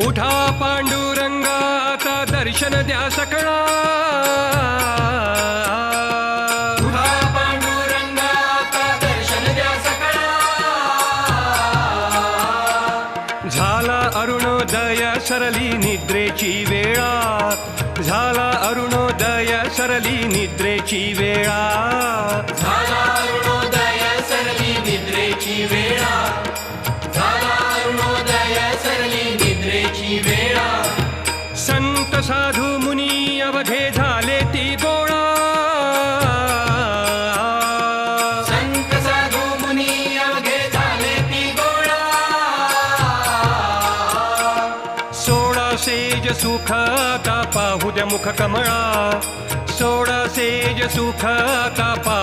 उठा पांडुरंगा आता दर्शन द्या सकळा. उठा पांडुरंगा आता दर्शन द्या सकळा. झाला अरुणोदय सरली निद्रेची वेळा. झाला अरुणोदय सरली निद्रेची वेळा. झाला अरुणोदय सरली निद्रेची वेळा. झाला अरुणोदय सरली निद्रेची वेळा. संत साधू मुनी अवघे झाले ती गोळा. संत साधू मुनी अवघे झाले ती गोळा. सोळा सेज सुख आता पाहू द्या मुख कमळा. सोळा सेज सुख आता